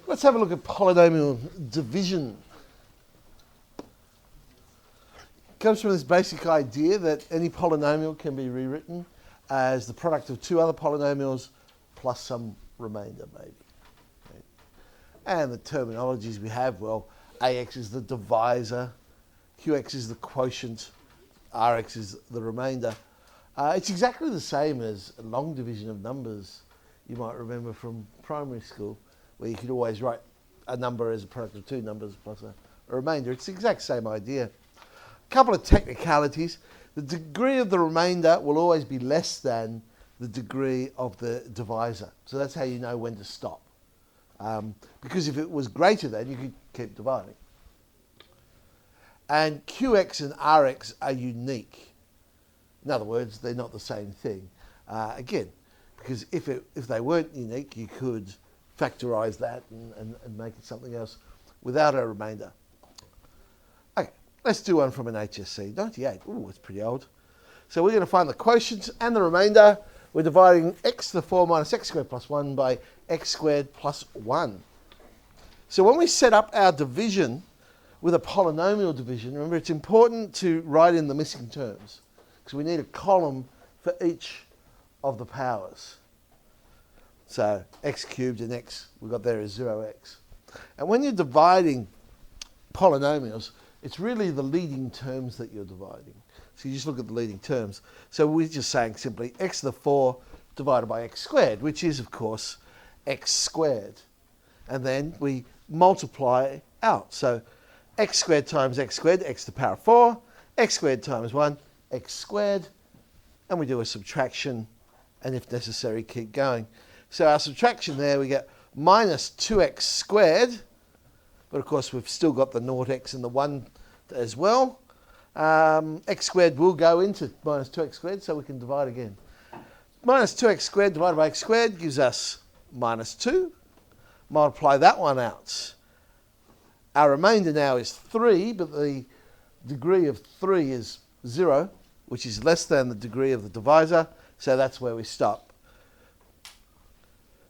Let's have a look at polynomial division. It comes from this basic idea that any polynomial can be rewritten as the product of two other polynomials plus some remainder, maybe. Okay. And the terminologies we have, well, AX is the divisor, QX is the quotient, RX is the remainder. It's exactly the same as a long division of numbers you might remember from primary school, where you could always write a number as a product of two numbers plus a remainder. It's the exact same idea. A couple of technicalities. The degree of the remainder will always be less than the degree of the divisor. So that's how you know when to stop. Because if it was greater than, you could keep dividing. And QX and RX are unique. In other words, they're not the same thing. Again, because if they weren't unique, you could factorize that and make it something else without a remainder. Okay, let's do one from an HSC. 98, ooh, it's pretty old. So we're going to find the quotient and the remainder. We're dividing x to the 4 minus x squared plus 1 by x squared plus 1. So when we set up our division with a polynomial division, remember it's important to write in the missing terms, because we need a column for each of the powers. So x cubed and x we've got there is 0x. And when you're dividing polynomials, it's really the leading terms that you're dividing. So you just look at the leading terms. So we're just saying simply x to the 4 divided by x squared, which is, of course, x squared. And then we multiply out. So x squared times x squared, x to the power of 4, x squared times 1, x squared, and we do a subtraction, and if necessary, keep going. So our subtraction there, we get minus 2x squared, but of course we've still got the 0x and the 1 as well. X squared will go into minus 2x squared, so we can divide again. Minus 2x squared divided by x squared gives us minus 2. Multiply that one out. Our remainder now is 3, but the degree of 3 is 0, which is less than the degree of the divisor, so that's where we stop.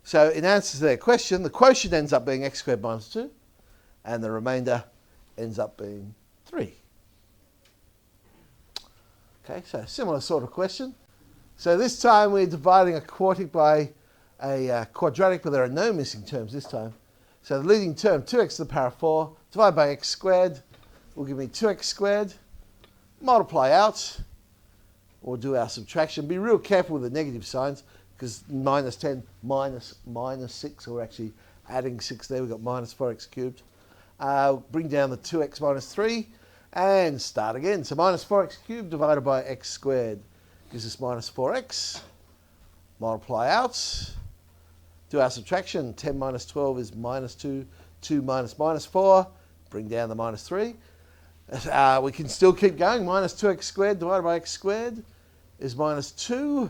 So in answer to their question, the quotient ends up being x squared minus 2, and the remainder ends up being 3. Okay, so similar sort of question. So this time we're dividing a quartic by a quadratic, but there are no missing terms this time. So the leading term, 2x to the power of 4, divided by x squared, will give me 2x squared. Multiply out. We'll do our subtraction. Be real careful with the negative signs, because minus 10 minus 6, so we're actually adding 6 there. We've got minus 4x cubed. Bring down the 2x minus 3, and start again. So minus 4x cubed divided by x squared gives us minus 4x. Multiply out. Do our subtraction. 10 minus 12 is minus 2. 2 minus minus 4. Bring down the minus 3. We can still keep going. Minus 2x squared divided by x squared is minus 2.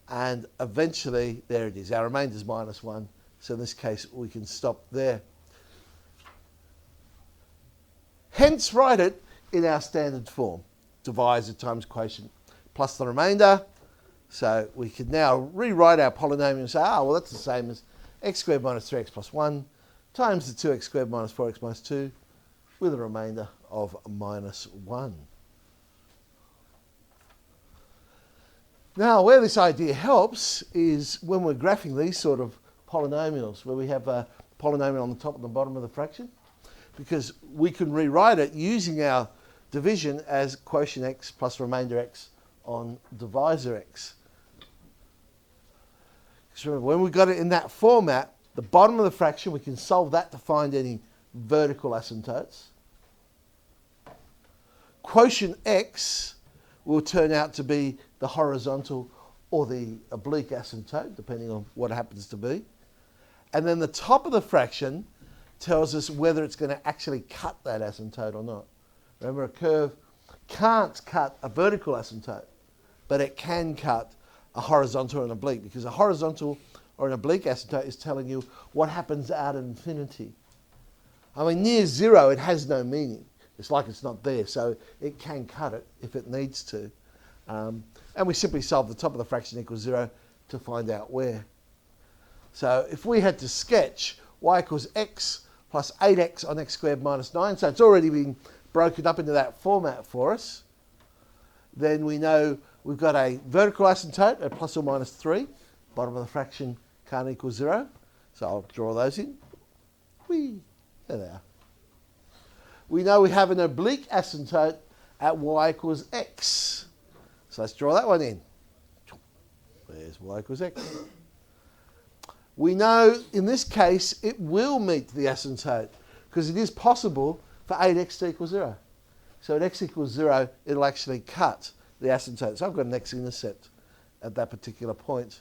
And eventually, there it is. Our remainder is minus 1. So in this case, we can stop there. Hence, write it in our standard form. Divisor times quotient plus the remainder. So we can now rewrite our polynomial and say, well, that's the same as x squared minus 3x plus 1 times the 2x squared minus 4x minus 2 with a remainder of minus 1. Now, where this idea helps is when we're graphing these sort of polynomials, where we have a polynomial on the top and the bottom of the fraction, because we can rewrite it using our division as quotient x plus remainder x on divisor x. Because remember, when we got it in that format, the bottom of the fraction, we can solve that to find any vertical asymptotes. Quotient x will turn out to be the horizontal or the oblique asymptote, depending on what it happens to be. And then the top of the fraction tells us whether it's going to actually cut that asymptote or not. Remember, a curve can't cut a vertical asymptote, but it can cut a horizontal or an oblique, because a horizontal or an oblique asymptote is telling you what happens out of infinity. I mean, near 0, it has no meaning. It's like it's not there, so it can cut it if it needs to. And we simply solve the top of the fraction equals 0 to find out where. So if we had to sketch y equals x plus 8x on x squared minus 9, so it's already been broken up into that format for us, then we know we've got a vertical asymptote at plus or minus 3. Bottom of the fraction can't equal 0. So I'll draw those in. Whee! There they are. We know we have an oblique asymptote at y equals x. So let's draw that one in. There's y equals x. We know in this case it will meet the asymptote because it is possible for 8x to equal 0. So at x equals 0, it'll actually cut the asymptote. So I've got an x-intercept at that particular point.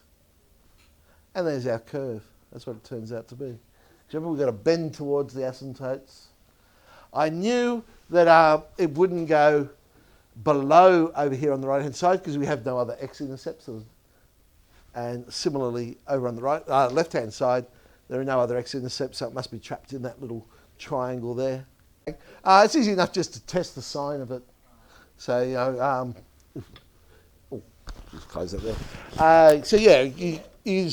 And there's our curve. That's what it turns out to be. Remember, we've got to bend towards the asymptotes. I knew that it wouldn't go below over here on the right-hand side because we have no other x-intercepts. And similarly, over on the left-hand side, there are no other x-intercepts, so it must be trapped in that little triangle there. It's easy enough just to test the sign of it. So, just close that there. So yeah, you